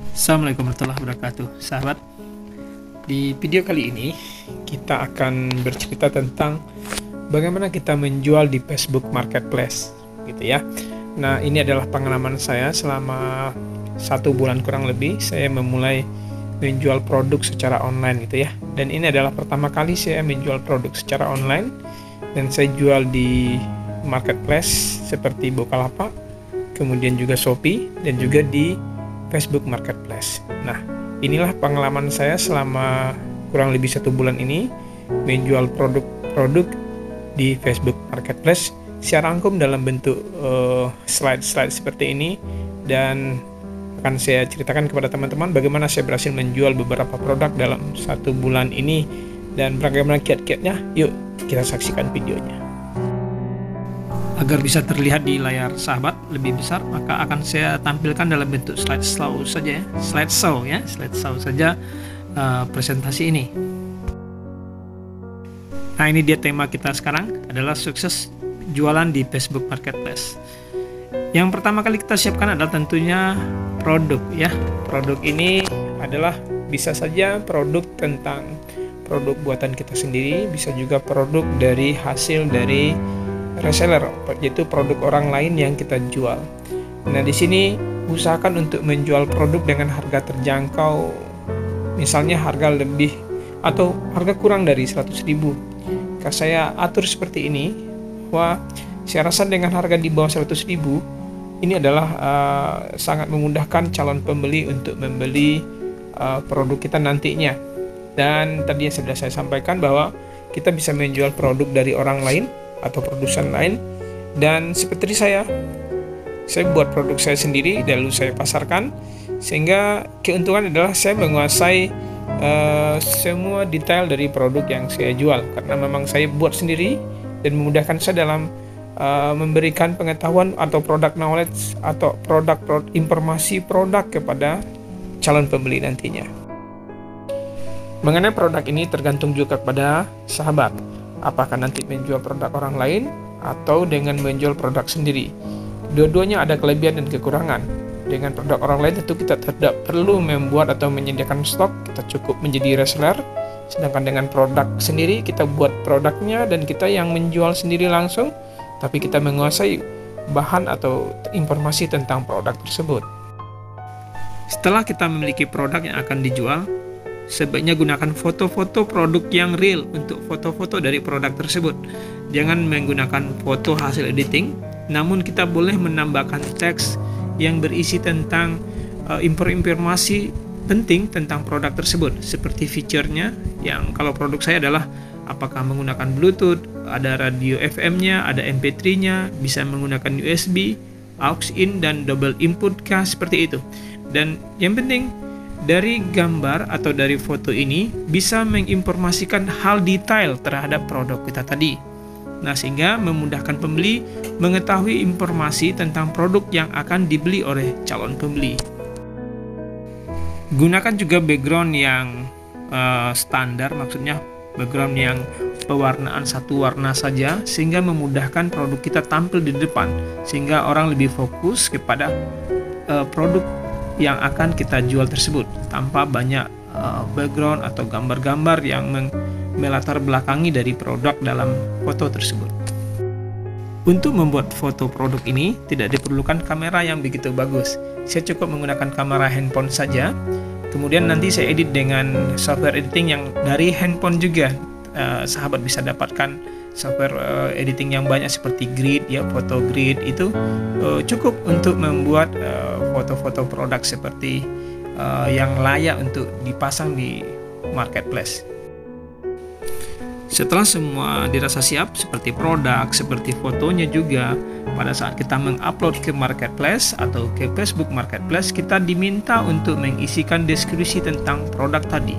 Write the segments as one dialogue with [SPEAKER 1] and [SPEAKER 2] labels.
[SPEAKER 1] Assalamualaikum warahmatullahi wabarakatuh, sahabat. Di video kali ini kita akan bercerita tentang bagaimana kita menjual di Facebook Marketplace, gitu ya. Nah, ini adalah pengalaman saya selama 1 bulan kurang lebih. Saya memulai menjual produk secara online, gitu ya. Dan ini adalah pertama kali saya menjual produk secara online, dan saya jual di marketplace seperti Bukalapak, kemudian juga Shopee, dan juga di Facebook Marketplace. Nah, inilah pengalaman saya selama kurang lebih 1 bulan ini menjual produk-produk di Facebook Marketplace secara rangkum dalam bentuk slide-slide seperti ini, dan akan saya ceritakan kepada teman-teman bagaimana saya berhasil menjual beberapa produk dalam 1 bulan ini dan bagaimana kiat-kiatnya. Yuk kita saksikan videonya. Agar bisa terlihat di layar sahabat lebih besar, maka akan saya tampilkan dalam bentuk slideshow saja, slideshow saja presentasi ini. Nah, ini dia tema kita sekarang adalah sukses jualan di Facebook Marketplace. Yang pertama kali kita siapkan adalah tentunya produk, ya. Produk ini adalah bisa saja produk tentang produk buatan kita sendiri, bisa juga produk dari hasil dari reseller, yaitu produk orang lain yang kita jual. Nah, di sini usahakan untuk menjual produk dengan harga terjangkau, misalnya harga lebih atau harga kurang dari 100.000. Kalau saya atur seperti ini, wah, saya rasa dengan harga di bawah 100.000 ini adalah sangat memudahkan calon pembeli untuk membeli produk kita nantinya. Dan tadi sudah saya sampaikan bahwa kita bisa menjual produk dari orang lain atau produsen lain, dan seperti saya buat produk saya sendiri lalu saya pasarkan, sehingga keuntungan adalah saya menguasai semua detail dari produk yang saya jual karena memang saya buat sendiri, dan memudahkan saya dalam memberikan pengetahuan atau produk knowledge atau informasi produk kepada calon pembeli nantinya. Mengenai produk ini tergantung juga kepada sahabat, apakah nanti menjual produk orang lain atau dengan menjual produk sendiri. Dua-duanya ada kelebihan dan kekurangan. Dengan produk orang lain tentu kita tidak perlu membuat atau menyediakan stok, kita cukup menjadi reseller. Sedangkan dengan produk sendiri kita buat produknya dan kita yang menjual sendiri langsung, tapi kita menguasai bahan atau informasi tentang produk tersebut. Setelah kita memiliki produk yang akan dijual, sebaiknya gunakan foto-foto produk yang real untuk foto-foto dari produk tersebut. Jangan menggunakan foto hasil editing, namun kita boleh menambahkan teks yang berisi tentang informasi penting tentang produk tersebut, seperti fiturnya, yang kalau produk saya adalah apakah menggunakan Bluetooth, ada radio FM-nya, ada MP3-nya, bisa menggunakan USB, aux-in, dan double input kah, seperti itu. Dan yang penting, dari gambar atau dari foto ini bisa menginformasikan hal detail terhadap produk kita tadi. Nah, sehingga memudahkan pembeli mengetahui informasi tentang produk yang akan dibeli oleh calon pembeli. Gunakan juga background yang standar, maksudnya background yang pewarnaan satu warna saja, sehingga memudahkan produk kita tampil di depan, sehingga orang lebih fokus kepada produk yang akan kita jual tersebut tanpa banyak background atau gambar-gambar yang melatar belakangi dari produk dalam foto tersebut. Untuk membuat foto produk ini tidak diperlukan kamera yang begitu bagus. Saya cukup menggunakan kamera handphone saja. Kemudian nanti saya edit dengan software editing yang dari handphone juga. Sahabat bisa dapatkan software editing yang banyak seperti Grid, ya, Photo Grid itu cukup untuk membuat foto-foto produk seperti yang layak untuk dipasang di marketplace. Setelah semua dirasa siap, seperti produk, seperti fotonya juga, pada saat kita mengupload ke marketplace atau ke Facebook Marketplace, kita diminta untuk mengisikan deskripsi tentang produk tadi.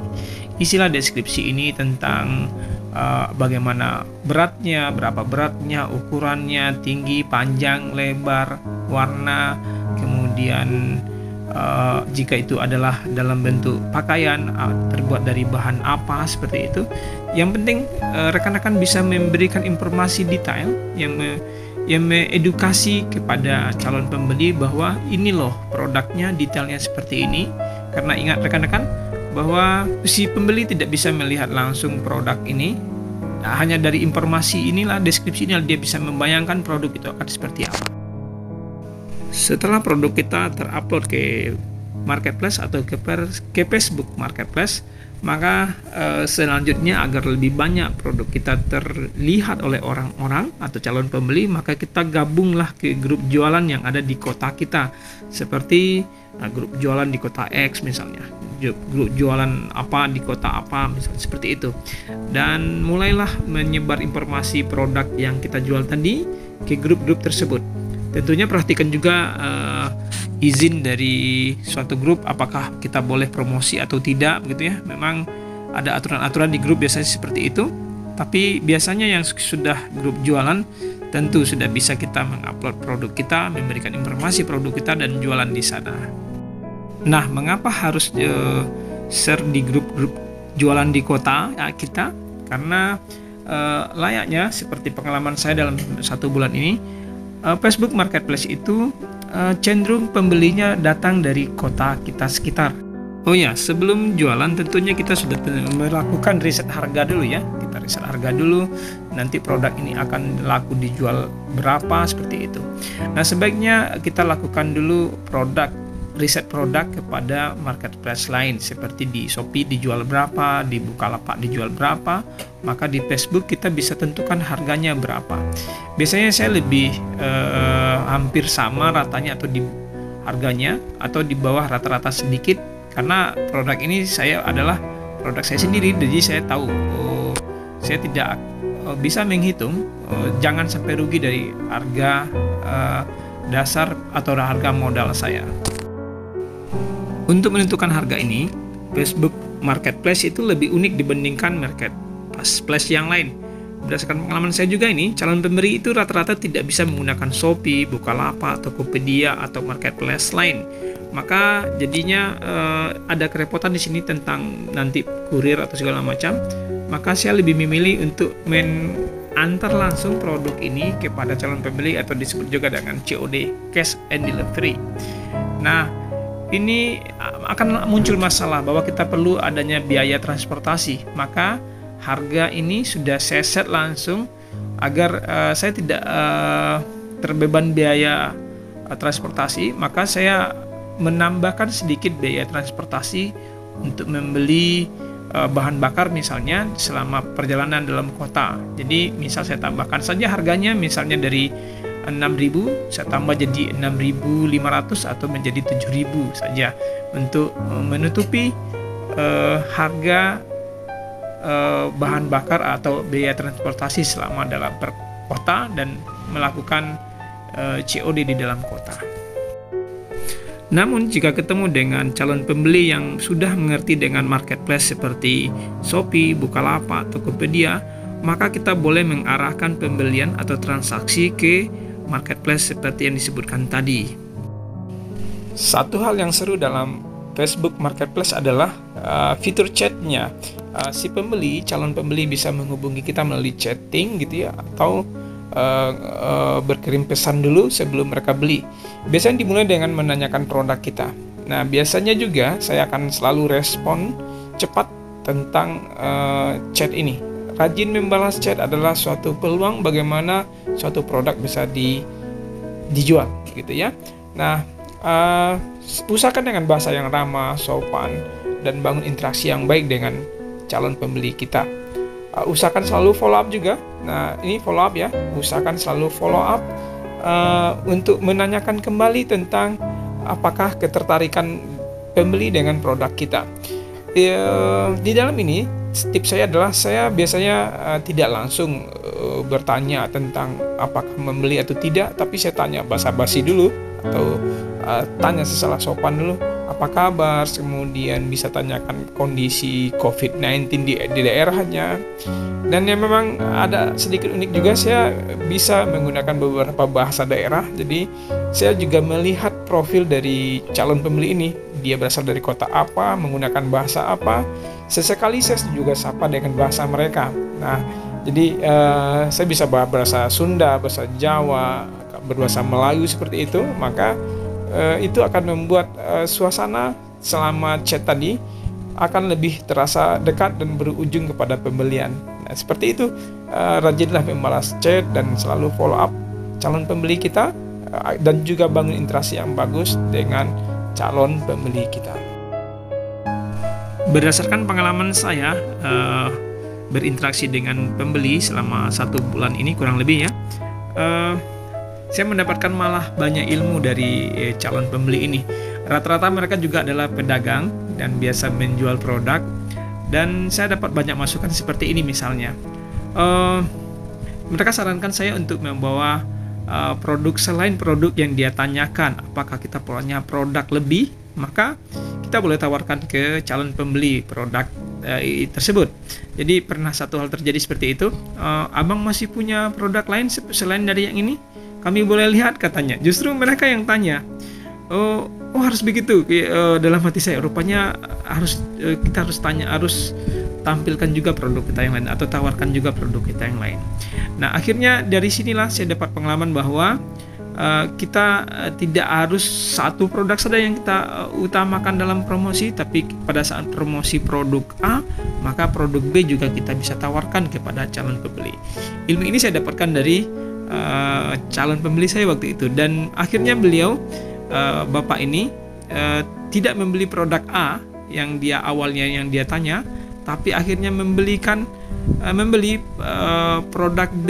[SPEAKER 1] Isilah deskripsi ini tentang bagaimana beratnya, berapa beratnya, ukurannya, tinggi, panjang, lebar, warna, kemudian jika itu adalah dalam bentuk pakaian, terbuat dari bahan apa, seperti itu. Yang penting rekan-rekan bisa memberikan informasi detail yang mengedukasi kepada calon pembeli bahwa ini loh produknya, detailnya seperti ini, Karena ingat rekan-rekan bahwa si pembeli tidak bisa melihat langsung produk ini. Nah, hanya dari informasi inilah, deskripsi inilah dia bisa membayangkan produk itu akan seperti apa. Setelah produk kita terupload ke marketplace atau ke Facebook Marketplace, maka selanjutnya agar lebih banyak produk kita terlihat oleh orang-orang atau calon pembeli, maka kita gabunglah ke grup jualan yang ada di kota kita, seperti grup jualan di kota X misalnya, grup jualan apa di kota apa misalnya, seperti itu. Dan mulailah menyebar informasi produk yang kita jual tadi ke grup-grup tersebut. Tentunya perhatikan juga izin dari suatu grup, apakah kita boleh promosi atau tidak begitu ya. Memang ada aturan-aturan di grup biasanya seperti itu, tapi biasanya yang sudah grup jualan tentu sudah bisa kita mengupload produk kita, memberikan informasi produk kita dan jualan di sana. Nah, mengapa harus share di grup-grup jualan di kota kita? Karena layaknya seperti pengalaman saya dalam 1 bulan ini, Facebook Marketplace itu cenderung pembelinya datang dari kota kita sekitar. Oh ya, sebelum jualan tentunya kita sudah melakukan riset harga dulu ya. Kita riset harga dulu, nanti produk ini akan laku dijual berapa, seperti itu. Nah, sebaiknya kita lakukan dulu riset produk kepada marketplace lain, seperti di Shopee dijual berapa, di Bukalapak dijual berapa, maka di Facebook kita bisa tentukan harganya berapa. Biasanya saya lebih hampir sama ratanya atau di harganya atau di bawah rata-rata sedikit, karena produk ini adalah produk saya sendiri, jadi saya tahu saya tidak bisa menghitung jangan sampai rugi dari harga dasar atau harga modal saya. Untuk menentukan harga ini, Facebook Marketplace itu lebih unik dibandingkan marketplace yang lain. Berdasarkan pengalaman saya juga ini, calon pembeli itu rata-rata tidak bisa menggunakan Shopee, Bukalapak, Tokopedia atau marketplace lain. Maka jadinya ada kerepotan di sini tentang nanti kurir atau segala macam. Maka saya lebih memilih untuk mengantar langsung produk ini kepada calon pembeli atau disebut juga dengan COD, Cash and Delivery. Nah, ini akan muncul masalah bahwa kita perlu adanya biaya transportasi. Maka harga ini sudah saya set langsung agar saya tidak terbeban biaya transportasi. Maka saya menambahkan sedikit biaya transportasi untuk membeli bahan bakar misalnya selama perjalanan dalam kota. Jadi misal saya tambahkan saja harganya misalnya dari 6.000 saya tambah jadi 6.500 atau menjadi 7.000 saja untuk menutupi harga bahan bakar atau biaya transportasi selama dalam kota dan melakukan COD di dalam kota. Namun jika ketemu dengan calon pembeli yang sudah mengerti dengan marketplace seperti Shopee, Bukalapak, Tokopedia, maka kita boleh mengarahkan pembelian atau transaksi ke marketplace seperti yang disebutkan tadi. Satu hal yang seru dalam Facebook Marketplace adalah fitur chatnya. Si calon pembeli bisa menghubungi kita melalui chatting gitu ya, atau berkirim pesan dulu sebelum mereka beli. Biasanya dimulai dengan menanyakan produk kita. Nah, biasanya juga saya akan selalu respon cepat tentang chat ini. Rajin membalas chat adalah suatu peluang bagaimana suatu produk bisa dijual gitu ya. Nah, usahakan dengan bahasa yang ramah, sopan, dan bangun interaksi yang baik dengan calon pembeli kita. Usahakan selalu follow up juga. Nah, ini follow up ya. Usahakan selalu follow up untuk menanyakan kembali tentang apakah ketertarikan pembeli dengan produk kita. Di dalam ini, tips saya adalah saya biasanya tidak langsung bertanya tentang apakah membeli atau tidak, tapi saya tanya basa-basi dulu atau tanya secara sopan dulu, apa kabar, kemudian bisa tanyakan kondisi COVID-19 di daerahnya. Dan yang memang ada sedikit unik juga, saya bisa menggunakan beberapa bahasa daerah. Jadi saya juga melihat profil dari calon pembeli ini, dia berasal dari kota apa, menggunakan bahasa apa. Sesekali saya juga sapa dengan bahasa mereka. Nah, jadi saya bisa bahasa Sunda, bahasa Jawa, berbahasa Melayu seperti itu. Maka itu akan membuat suasana selama chat tadi akan lebih terasa dekat dan berujung kepada pembelian. Nah, seperti itu, rajinlah membalas chat dan selalu follow up calon pembeli kita, dan juga bangun interaksi yang bagus dengan calon pembeli kita. Berdasarkan pengalaman saya berinteraksi dengan pembeli selama 1 bulan ini kurang lebih ya, saya mendapatkan malah banyak ilmu dari calon pembeli ini. Rata-rata mereka juga adalah pedagang dan biasa menjual produk, dan saya dapat banyak masukan seperti ini. Misalnya mereka sarankan saya untuk membawa produk selain produk yang dia tanyakan. Apakah kita punya produk lebih, maka kita boleh tawarkan ke calon pembeli produk tersebut. Jadi pernah satu hal terjadi seperti itu, abang masih punya produk lain selain dari yang ini, kami boleh lihat, katanya. Justru mereka yang tanya. Oh harus begitu. Dalam hati saya, rupanya kita harus tanya, harus tampilkan juga produk kita yang lain, atau tawarkan juga produk kita yang lain. Nah, akhirnya dari sinilah saya dapat pengalaman bahwa kita tidak harus satu produk saja yang kita utamakan dalam promosi, tapi pada saat promosi produk A, maka produk B juga kita bisa tawarkan kepada calon pembeli. Ilmu ini saya dapatkan dari calon pembeli saya waktu itu, dan akhirnya beliau, bapak ini, tidak membeli produk A yang dia awalnya yang dia tanya, tapi akhirnya membeli produk B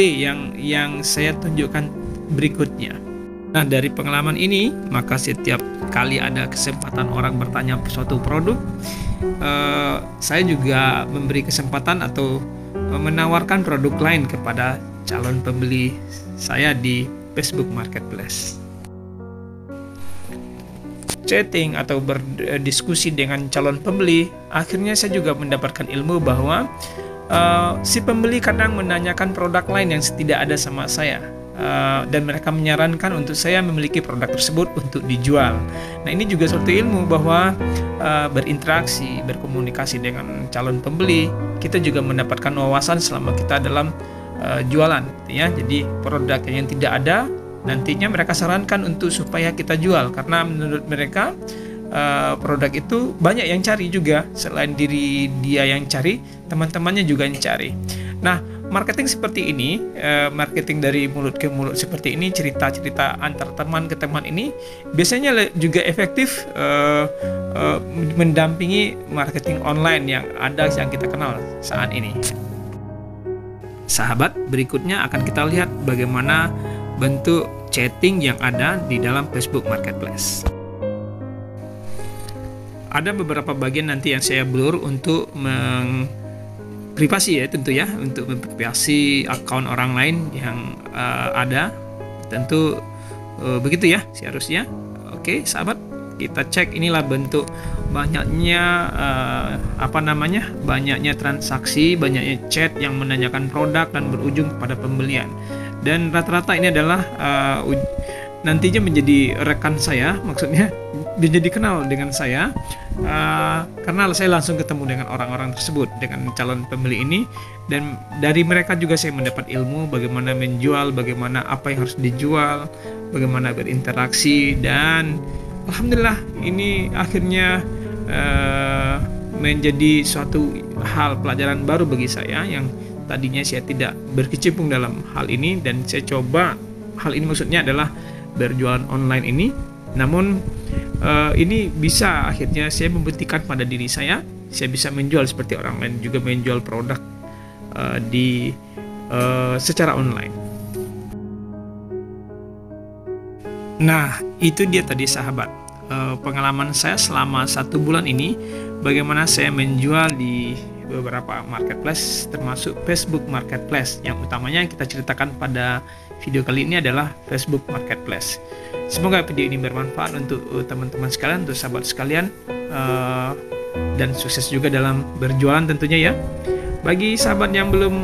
[SPEAKER 1] yang saya tunjukkan berikutnya. Nah, dari pengalaman ini, maka setiap kali ada kesempatan orang bertanya suatu produk, saya juga memberi kesempatan atau menawarkan produk lain kepada calon pembeli saya di Facebook Marketplace. Chatting atau berdiskusi dengan calon pembeli, akhirnya saya juga mendapatkan ilmu bahwa si pembeli kadang menanyakan produk lain yang tidak ada sama saya, dan mereka menyarankan untuk saya memiliki produk tersebut untuk dijual. Nah, ini juga suatu ilmu bahwa berinteraksi, berkomunikasi dengan calon pembeli, kita juga mendapatkan wawasan selama kita dalam jualan, ya. Jadi produk yang tidak ada nantinya mereka sarankan untuk supaya kita jual, karena menurut mereka produk itu banyak yang cari juga. Selain diri dia yang cari, teman-temannya juga yang cari. Nah, marketing seperti ini, marketing dari mulut ke mulut seperti ini, cerita-cerita antar teman ke teman ini biasanya juga efektif mendampingi marketing online yang kita kenal saat ini. Sahabat, berikutnya akan kita lihat bagaimana bentuk chatting yang ada di dalam Facebook Marketplace. Ada beberapa bagian nanti yang saya blur untuk privasi, ya tentu ya, untuk memprivasi akun orang lain yang ada, tentu begitu ya seharusnya. Oke sahabat, kita cek, inilah bentuk banyaknya banyaknya transaksi, banyaknya chat yang menanyakan produk dan berujung pada pembelian. Dan rata-rata ini adalah nantinya menjadi rekan saya, maksudnya menjadi kenal dengan saya, karena saya langsung ketemu dengan orang-orang tersebut, dengan calon pembeli ini, dan dari mereka juga saya mendapat ilmu bagaimana menjual, bagaimana apa yang harus dijual, bagaimana berinteraksi, dan alhamdulillah ini akhirnya menjadi suatu hal pelajaran baru bagi saya yang tadinya saya tidak berkecimpung dalam hal ini, dan saya coba hal ini, maksudnya adalah berjualan online ini. Namun ini bisa akhirnya saya membuktikan pada diri saya bisa menjual seperti orang lain juga menjual produk secara online. Nah, itu dia tadi sahabat, pengalaman saya selama 1 bulan ini, bagaimana saya menjual di beberapa marketplace, termasuk Facebook Marketplace. Yang utamanya yang kita ceritakan pada video kali ini adalah Facebook Marketplace. Semoga video ini bermanfaat untuk teman-teman sekalian, untuk sahabat sekalian, dan sukses juga dalam berjualan tentunya ya. Bagi sahabat yang belum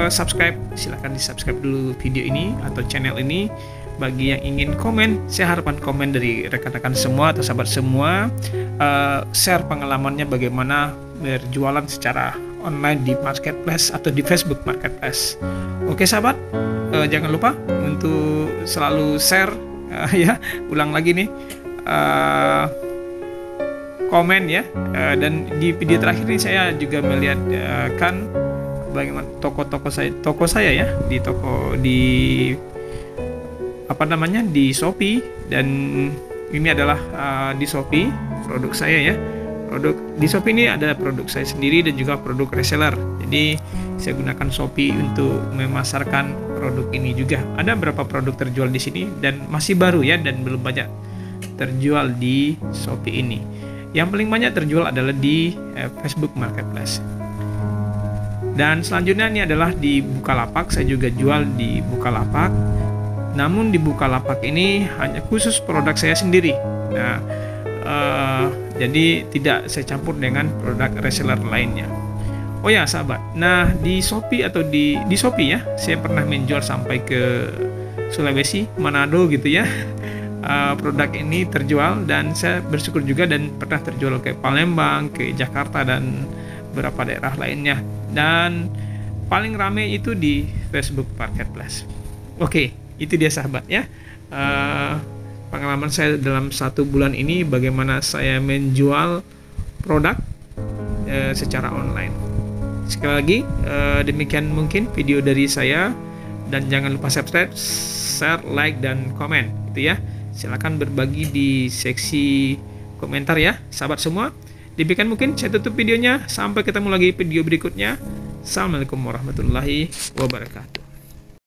[SPEAKER 1] subscribe, silahkan di subscribe dulu video ini atau channel ini. Bagi yang ingin komen, saya harapkan komen dari rekan-rekan semua atau sahabat semua, share pengalamannya bagaimana berjualan secara online di marketplace atau di Facebook Marketplace. Oke sahabat, jangan lupa untuk selalu share, ya, ulang lagi nih, komen ya. Dan di video terakhir ini saya juga melihat kan bagaimana toko saya ya, di di Shopee, dan ini adalah di Shopee produk saya ya. Produk di Shopee ini ada produk saya sendiri dan juga produk reseller. Jadi saya gunakan Shopee untuk memasarkan produk ini juga. Ada beberapa produk terjual di sini dan masih baru ya, dan belum banyak terjual di Shopee ini. Yang paling banyak terjual adalah di Facebook Marketplace. Dan selanjutnya ini adalah di Bukalapak. Saya juga jual di Bukalapak. Namun di Bukalapak ini hanya khusus produk saya sendiri. Nah, jadi tidak saya campur dengan produk reseller lainnya. Oh ya sahabat, nah di Shopee atau di Shopee ya, saya pernah menjual sampai ke Sulawesi, Manado gitu ya. Produk ini terjual dan saya bersyukur juga, dan pernah terjual ke Palembang, ke Jakarta, dan beberapa daerah lainnya. Dan paling ramai itu di Facebook Marketplace. Oke, itu dia sahabat ya. Pengalaman saya dalam 1 bulan ini bagaimana saya menjual produk secara online. Sekali lagi demikian mungkin video dari saya, dan jangan lupa subscribe, share, like, dan komen gitu ya. Silakan berbagi di seksi komentar ya sahabat semua. Demikian mungkin saya tutup videonya, sampai ketemu lagi video berikutnya. Assalamualaikum warahmatullahi wabarakatuh.